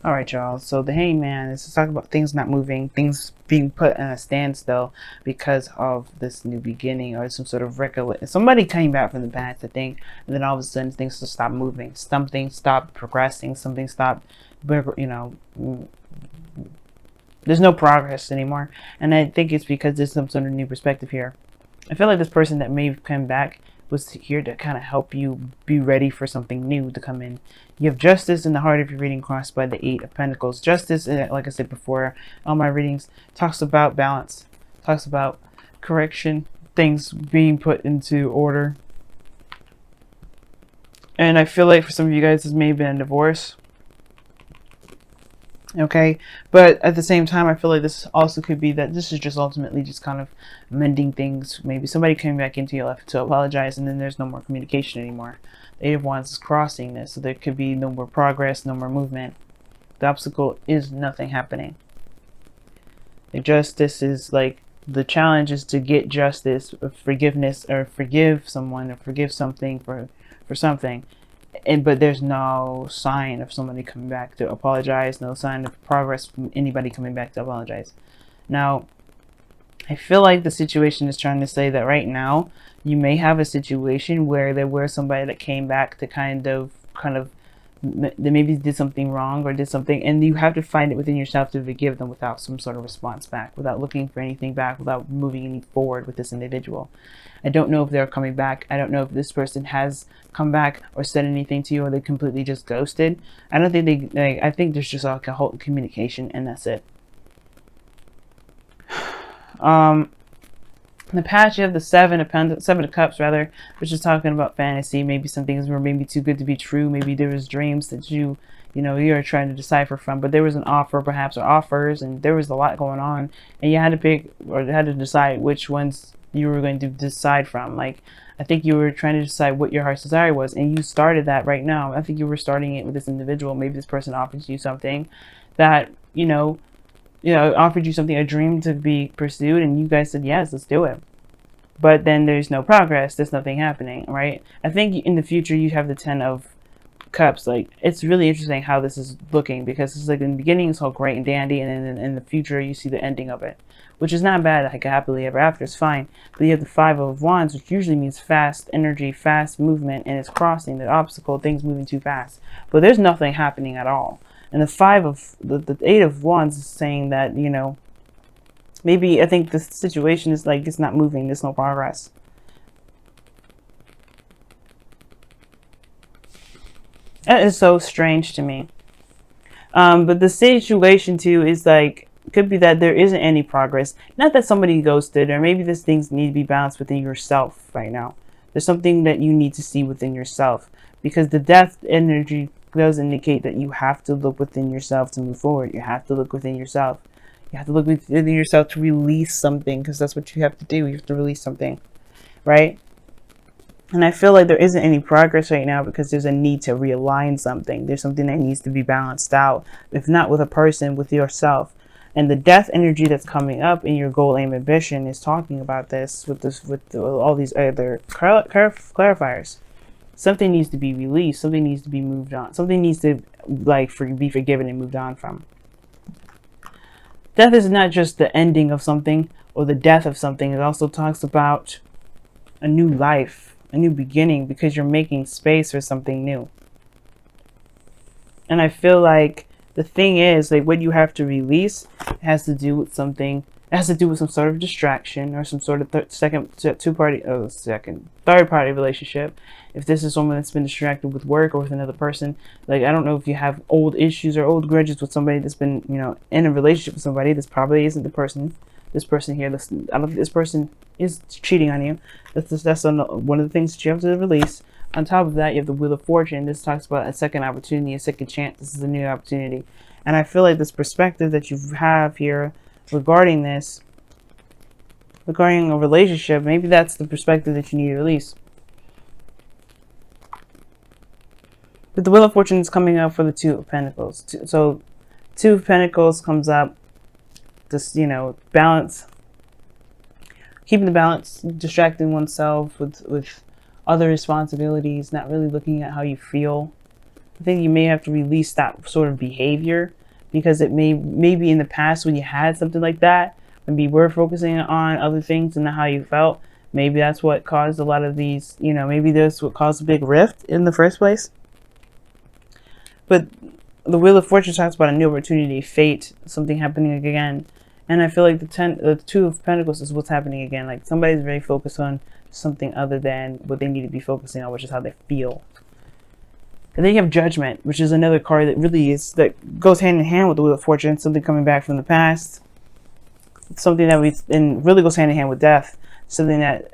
All right, y'all. So the hangman is to talk about things not moving, things being put in a standstill because of this new beginning or some sort of recollection. Somebody came back from the past, I think, and then all of a sudden things just stop moving. Something stopped progressing. Something stopped, there's no progress anymore. And I think it's because there's some sort of new perspective here. I feel like this person that may have come back was here to kind of help you be ready for something new to come in. You have justice in the heart of your reading crossed by the Eight of Pentacles. Justice, like I said before, all my readings talks about balance, talks about correction, things being put into order. And I feel like for some of you guys, this may have been a divorce. Okay, but at the same time, I feel like this also could be that this is just ultimately just kind of mending things. Maybe somebody came back into your life to apologize, and then there's no more communication anymore. The Eight of Wands is crossing this, so there could be no more progress, no more movement. The obstacle is nothing happening. The justice is like the challenge is to get justice, or forgiveness, or forgive someone, or forgive something for something. But there's no sign of somebody coming back to apologize, no sign of progress from anybody coming back to apologize. Now, I feel like the situation is trying to say that right now you may have a situation where there was somebody that came back to kind of they maybe did something wrong or did something, and you have to find it within yourself to forgive them without some sort of response back, without looking for anything back, without moving any forward with this individual. I don't know if they're coming back. I don't know if this person has come back or said anything to you, or they completely just ghosted. I don't think I think there's just like a whole communication, and that's it. In the past, you have the Seven of Cups, rather, which is talking about fantasy. Maybe some things were maybe too good to be true. Maybe there was dreams that you're trying to decipher from. But there was an offer, perhaps, or offers, and there was a lot going on, and you had to pick or had to decide which ones you were going to decide from. Like, I think you were trying to decide what your heart's desire was, and you started that right now. I think you were starting it with this individual. Maybe this person offers you something that offered you something, a dream to be pursued, and you guys said, yes, let's do it. But then there's no progress. There's nothing happening, right? I think in the future you have the Ten of Cups. Like, it's really interesting how this is looking, because it's like in the beginning it's all great and dandy, and then in the future you see the ending of it, which is not bad. Like, happily ever after is fine. But you have the Five of Wands, which usually means fast energy, fast movement, and it's crossing the obstacle, things moving too fast. But there's nothing happening at all. And the Eight of Wands is saying that, maybe I think the situation is like it's not moving. There's no progress. That is so strange to me. But the situation too is like, could be that there isn't any progress. Not that somebody ghosted, or maybe these things need to be balanced within yourself right now. There's something that you need to see within yourself, because the death energy does indicate that you have to look within yourself to move forward. You have to look within yourself. You have to look within yourself to release something, because that's what you have to do. You have to release something, right? And I feel like there isn't any progress right now because there's a need to realign something. There's something that needs to be balanced out, if not with a person, with yourself. And the death energy that's coming up in your goal, aim, ambition is talking about this with all these other clarifiers. Something needs to be released. Something needs to be moved on. Something needs to be forgiven and moved on from. Death is not just the ending of something or the death of something. It also talks about a new life, a new beginning, because you're making space for something new. And I feel like the thing is, like, what you have to release has to do with something. It has to do with some sort of distraction or some sort of third party relationship. If this is someone that's been distracted with work or with another person, like, I don't know if you have old issues or old grudges with somebody that's been, in a relationship with somebody. This probably isn't the person. This person here, I don't think this person is cheating on you. That's one of the things that you have to release. On top of that, you have the Wheel of Fortune. This talks about a second opportunity, a second chance. This is a new opportunity. And I feel like this perspective that you have here regarding this, regarding a relationship, maybe that's the perspective that you need to release. But the Wheel of Fortune is coming up for the Two of Pentacles. So Two of Pentacles comes up, just, balance. Keeping the balance, distracting oneself with other responsibilities, not really looking at how you feel. I think you may have to release that sort of behavior, because it maybe in the past when you had something like that, when you were focusing on other things and not how you felt, maybe that's what caused a lot of these, you know, maybe that's what caused a big rift in the first place. But the Wheel of Fortune talks about a new opportunity, fate, something happening again. And I feel like the Two of Pentacles is what's happening again. Like somebody's very focused on something other than what they need to be focusing on, which is how they feel. And then you have Judgment, which is another card that really is, that goes hand in hand with the Wheel of Fortune, something coming back from the past. Something that and really goes hand in hand with death. Something that,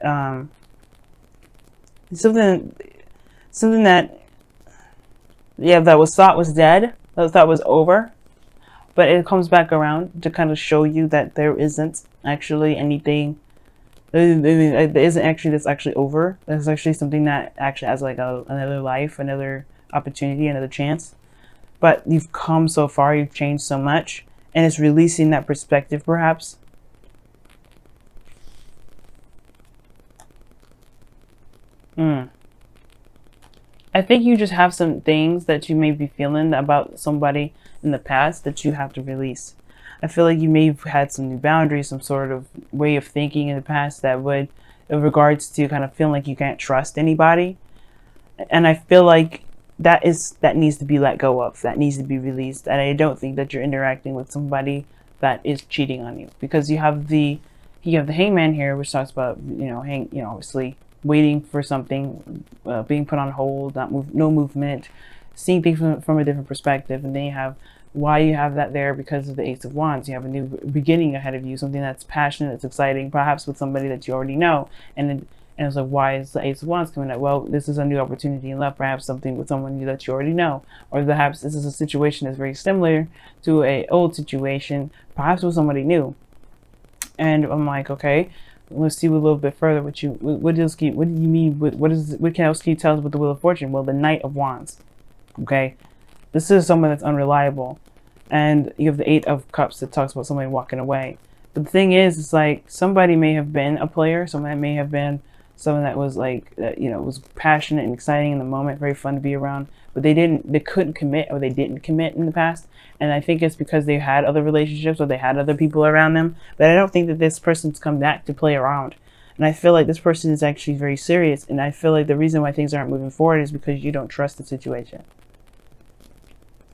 something that, yeah, that was thought was dead, that was thought was over, but it comes back around to kind of show you that there isn't actually anything, there isn't actually that's actually over. There's actually something that actually has like another life, another opportunity, another chance. But you've come so far, you've changed so much, and it's releasing that perspective perhaps. I think you just have some things that you may be feeling about somebody in the past that you have to release. I feel like you may have had some new boundaries, some sort of way of thinking in the past that would, in regards to kind of feeling like you can't trust anybody. And I feel like that needs to be let go of, that needs to be released. And I don't think that you're interacting with somebody that is cheating on you, because you have the Hangman here, which talks about, obviously waiting for something, being put on hold, no movement, seeing things from a different perspective. And then you have why you have that there, because of the Ace of Wands. You have a new beginning ahead of you, something that's passionate, that's exciting, perhaps with somebody that you already know. And it's like, why is the Ace of Wands coming up? Well, this is a new opportunity in love, perhaps something with someone that you already know, or perhaps this is a situation that's very similar to an old situation, perhaps with somebody new. And I'm like, okay, let's see a little bit further. What do you mean? What can else can you tell us with the Wheel of Fortune? Well, the Knight of Wands. Okay, this is someone that's unreliable, and you have the Eight of Cups that talks about somebody walking away. But the thing is, it's like somebody may have been a player, somebody may have been someone that was like, was passionate and exciting in the moment, very fun to be around, but they couldn't commit, or they didn't commit in the past. And I think it's because they had other relationships, or they had other people around them. But I don't think that this person's come back to play around. And I feel like this person is actually very serious. And I feel like the reason why things aren't moving forward is because you don't trust the situation.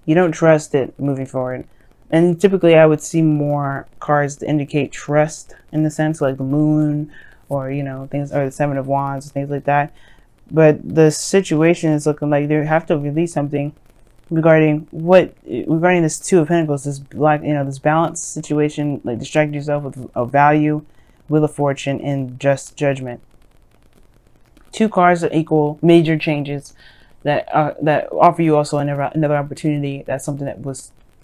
You don't trust it moving forward. And typically I would see more cards to indicate trust, in the sense like the Moon, or things, or the Seven of Wands, things like that. But the situation is looking like they have to release something regarding this Two of Pentacles, this this balanced situation, like distract yourself with a value, Wheel of Fortune, and just Judgment. Two cards that equal major changes that offer you also another opportunity. That's something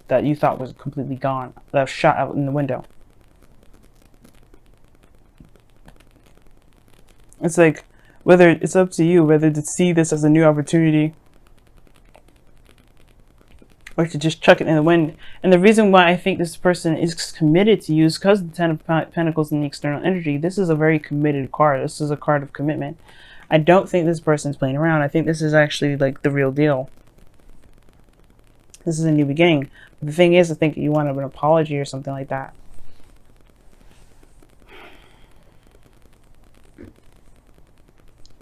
that you thought was completely gone, that was shot out in the window. It's like, whether it's up to you whether to see this as a new opportunity or to just chuck it in the wind. And the reason why I think this person is committed to you is because the Ten of Pentacles and the external energy. This is a very committed card. This is a card of commitment. I don't think this person's playing around. I think this is actually like the real deal. This is a new beginning. But the thing is, I think you want an apology or something like that.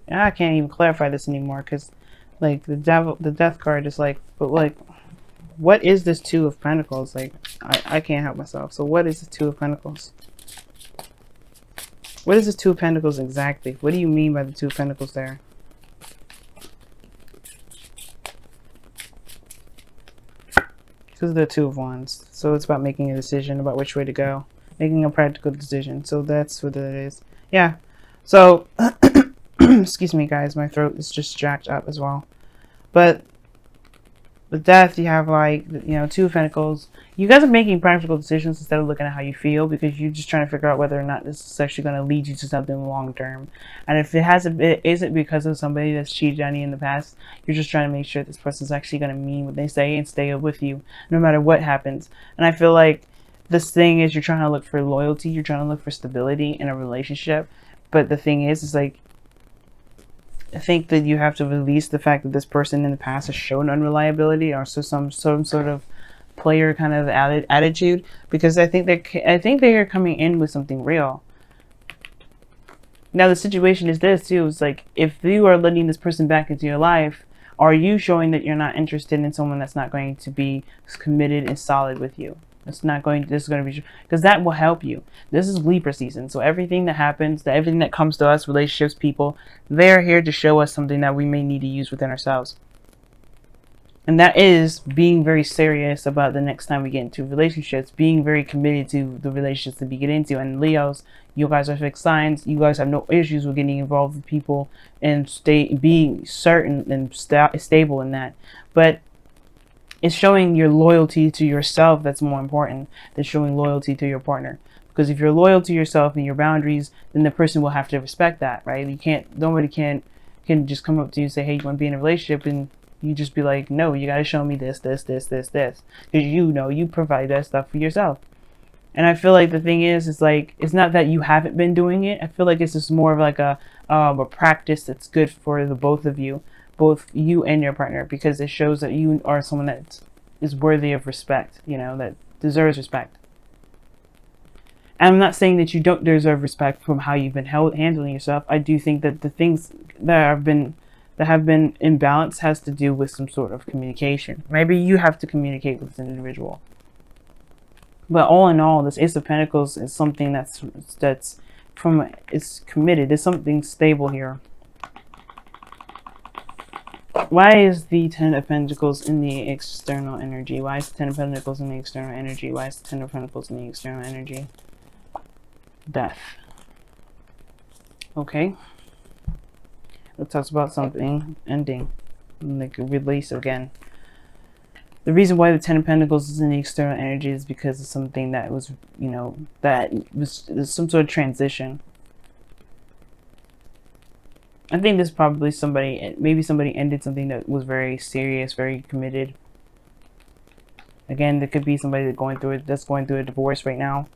And I can't even clarify this anymore, because like the death card is like, but like, what is this Two of Pentacles? Like, I can't help myself. So what is the Two of Pentacles? What is the Two of Pentacles exactly? What do you mean by the Two of Pentacles there? This is the Two of Wands. So it's about making a decision about which way to go. Making a practical decision. So that's what it is. Yeah. So excuse me guys, my throat is just jacked up as well. But with death, you have like, Two of Pentacles. You guys are making practical decisions instead of looking at how you feel, because you're just trying to figure out whether or not this is actually going to lead you to something long term. And if it isn't because of somebody that's cheated on you in the past, you're just trying to make sure this person's actually going to mean what they say and stay with you no matter what happens. And I feel like this thing is, you're trying to look for loyalty, you're trying to look for stability in a relationship. But the thing is like, I think that you have to release the fact that this person in the past has shown unreliability, or so some sort of player kind of attitude, because I think they are coming in with something real. Now the situation is this too, it's like, if you are letting this person back into your life, are you showing that you're not interested in someone that's not going to be committed and solid with you? It's not going to, this is going to be, because that will help you. This is Libra season, so everything that happens, everything that comes to us, relationships, people, they're here to show us something that we may need to use within ourselves. And that is being very serious about the next time we get into relationships, being very committed to the relationships that we get into. And Leos, you guys are fixed signs. You guys have no issues with getting involved with people and being certain and stable in that. But it's showing your loyalty to yourself that's more important than showing loyalty to your partner. Because if you're loyal to yourself and your boundaries, then the person will have to respect that, right? You can't, nobody can just come up to you and say, hey, you want to be in a relationship, and you just be like, no, you got to show me this. Because you know you provide that stuff for yourself. And I feel like the thing is like, it's not that you haven't been doing it. I feel like it's just more of like a practice that's good for the both of you, both you and your partner, because it shows that you are someone that is worthy of respect, you know, that deserves respect. And I'm not saying that you don't deserve respect from how you've been handling yourself. I do think that the things that have been imbalanced has to do with some sort of communication. Maybe you have to communicate with an individual. But all in all, this Ace of Pentacles is something that's committed. There's something stable here. Why is the Ten of Pentacles in the external energy? Why is the Ten of Pentacles in the external energy? Why is the Ten of Pentacles in the external energy? Death. Okay. It talks about something ending, like a release again. The reason why the Ten of Pentacles is in the external energy is because of something that was, you know, that was some sort of transition. I think this probably maybe somebody ended something that was very serious, very committed. Again, there could be somebody that's going through a divorce right now,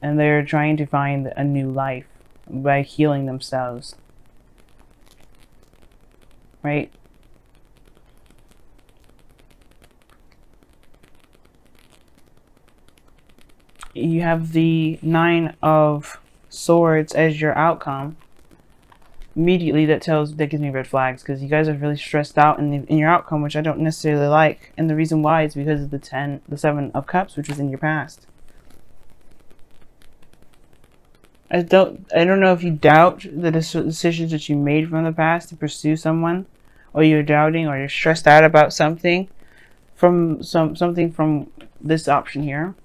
and they're trying to find a new life by healing themselves. Right? You have the Nine of Swords as your outcome. Immediately that gives me red flags, because you guys are really stressed out in your outcome, which I don't necessarily like. And the reason why is because of the Seven of Cups, which was in your past. I don't know if you doubt the decisions that you made from the past to pursue someone, or you're doubting, or you're stressed out about something from something from this option here.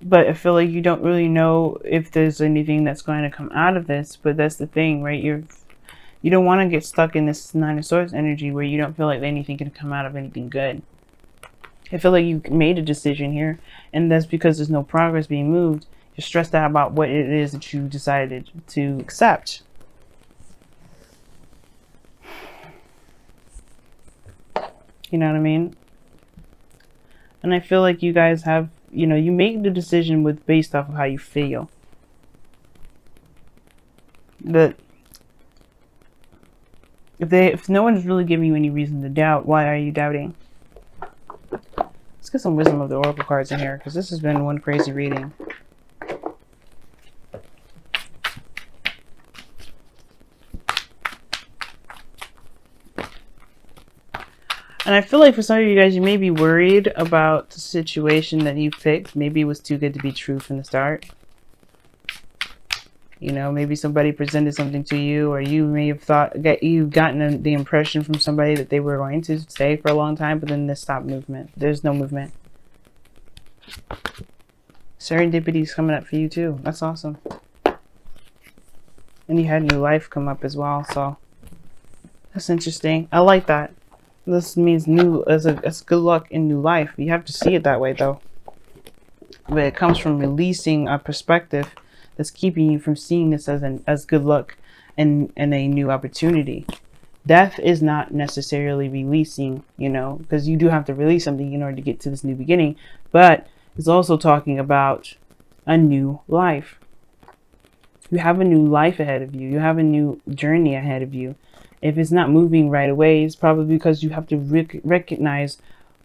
But I feel like you don't really know if there's anything that's going to come out of this. But that's the thing, right? You don't want to get stuck in this Nine of Swords energy where you don't feel like anything can come out of anything good. I feel like you made a decision here, and that's because there's no progress being moved. You're stressed out about what it is that you decided to accept. You know what I mean? And I feel like you guys have, you know, you make the decision based off of how you feel. But if no one's really giving you any reason to doubt, why are you doubting? Let's get some wisdom of the oracle cards in here, because this has been one crazy reading. And I feel like for some of you guys, you may be worried about the situation that you picked. Maybe it was too good to be true from the start. You know, maybe somebody presented something to you, or you may have you've gotten the impression from somebody that they were going to stay for a long time, but then they stopped movement. There's no movement. Serendipity is coming up for you too. That's awesome. And you had new life come up as well, so that's interesting. I like that. This means it's good luck in new life. You have to see it that way though. But it comes from releasing a perspective that's keeping you from seeing this as good luck and a new opportunity. Death is not necessarily releasing, you know, because you do have to release something in order to get to this new beginning, but it's also talking about a new life. You have a new life ahead of you. You have a new journey ahead of you. If it's not moving right away, it's probably because you have to recognize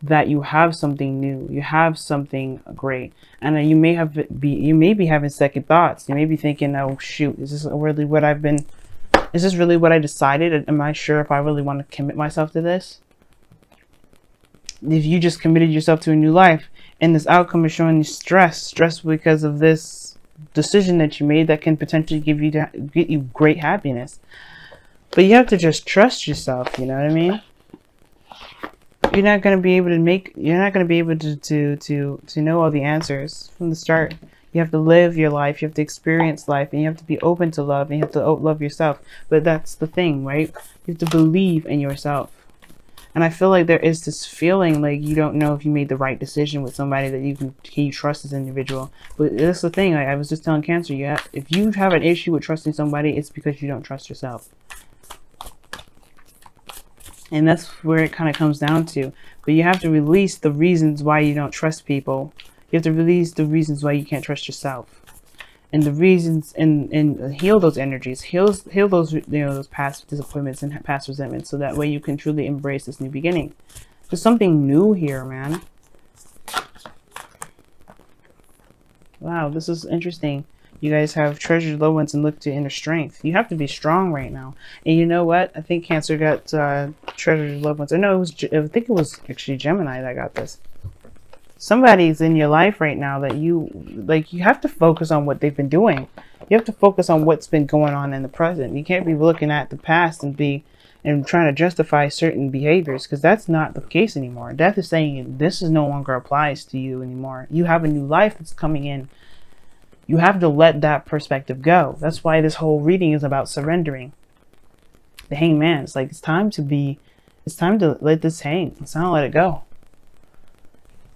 that you have something new. You have something great. And you may be having second thoughts. You may be thinking, oh shoot, is this really what is this really what I decided? Am I sure if I really want to commit myself to this? If you just committed yourself to a new life and this outcome is showing you stress because of this decision that you made that can potentially get you great happiness. But you have to just trust yourself, you know what I mean? You're not going to be able to know all the answers from the start. You have to live your life, you have to experience life, and you have to be open to love, and you have to love yourself. But that's the thing, right? You have to believe in yourself. And I feel like there is this feeling like you don't know if you made the right decision with somebody that you trust as an individual. But that's the thing, like I was just telling Cancer, if you have an issue with trusting somebody, it's because you don't trust yourself. And that's where it kind of comes down to. But you have to release the reasons why you don't trust people. You have to release the reasons why you can't trust yourself. And the reasons, and heal those energies, heal those, those past disappointments and past resentments, so that way you can truly embrace this new beginning. There's something new here, man. Wow, this is interesting. You guys have treasured loved ones and look to inner strength. You have to be strong right now. And you know what? I think Cancer got treasured loved ones. I think it was actually Gemini that got this. Somebody's in your life right now that you have to focus on what they've been doing. You have to focus on what's been going on in the present. You can't be looking at the past and trying to justify certain behaviors, because that's not the case anymore. Death is saying this is no longer applies to you anymore. You have a new life that's coming in. You have to let that perspective go. That's why this whole reading is about surrendering. The Hangman. It's like it's time to let this hang. It's time to let it go.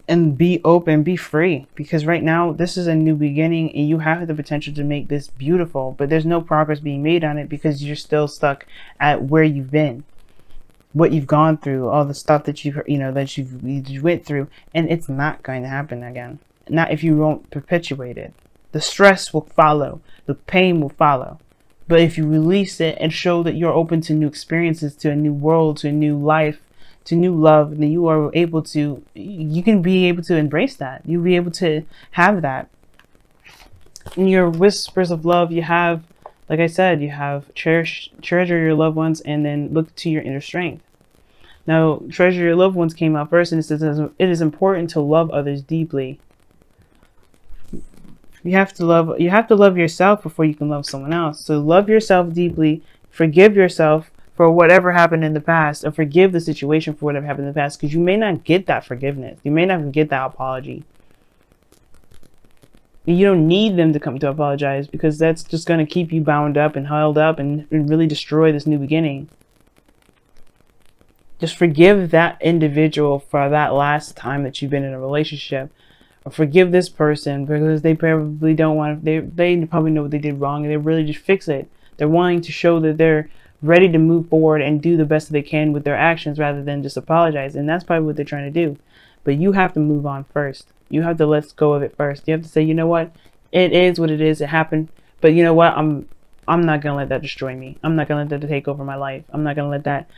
And be open, be free. Because right now, this is a new beginning and you have the potential to make this beautiful. But there's no progress being made on it because you're still stuck at where you've been. What you've gone through, all the stuff that you went through. And it's not going to happen again. Not if you won't perpetuate it. The stress will follow. The pain will follow. But if you release it and show that you're open to new experiences, to a new world, to a new life, to new love, then you can be able to embrace that. You'll be able to have that. In your whispers of love, you have, like I said, you have treasure your loved ones and then look to your inner strength. Now, treasure your loved ones came out first, and it says it is important to love others deeply. You have to love yourself before you can love someone else. So love yourself deeply, forgive yourself for whatever happened in the past, or forgive the situation for whatever happened in the past, because you may not get that forgiveness. You may not get that apology. You don't need them to come to apologize, because that's just going to keep you bound up and held up and really destroy this new beginning. Just forgive that individual for that last time that you've been in a relationship. Or forgive this person because they probably don't want to, they probably know what they did wrong and they really just fix it. They're wanting to show that they're ready to move forward and do the best that they can with their actions rather than just apologize. And that's probably what they're trying to do. But you have to move on first. You have to let go of it first. You have to say, you know what? It is what it is. It happened. But you know what? I'm not going to let that destroy me. I'm not going to let that take over my life. I'm not going to let that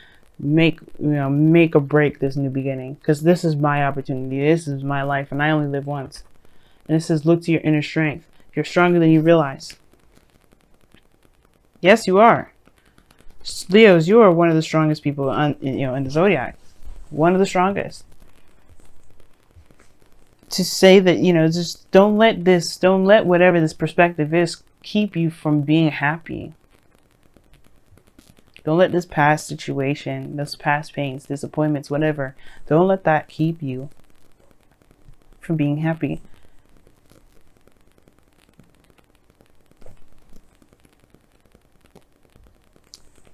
make or break this new beginning, because this is my opportunity. This is my life, and I only live once. And it says, look to your inner strength. You're stronger than you realize. Yes, you are. Leos, you are one of the strongest people in the zodiac. One of the strongest. To say that, just don't let whatever this perspective is keep you from being happy. Don't let this past situation, those past pains, disappointments, whatever, don't let that keep you from being happy.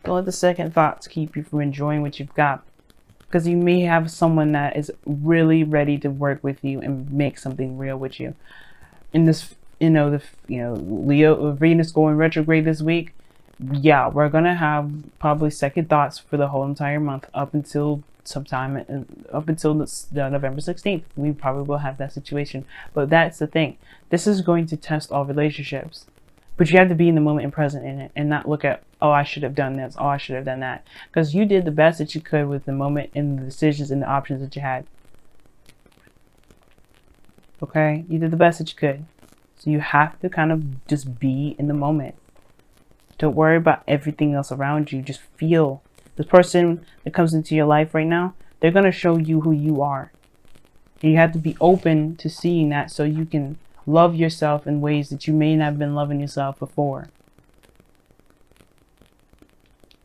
Don't let the second thoughts keep you from enjoying what you've got. Because you may have someone that is really ready to work with you and make something real with you. In this, Leo, Venus going retrograde this week. Yeah, we're gonna have probably second thoughts for the whole entire month up until November 16th. We probably will have that situation. But that's the thing. This is going to test all relationships. But you have to be in the moment and present in it, and not look at, oh, I should have done this, oh, I should have done that. Because you did the best that you could with the moment and the decisions and the options that you had. Okay? You did the best that you could. So you have to kind of just be in the moment. Don't worry about everything else around you. Just feel. The person that comes into your life right now, they're going to show you who you are. And you have to be open to seeing that so you can love yourself in ways that you may not have been loving yourself before.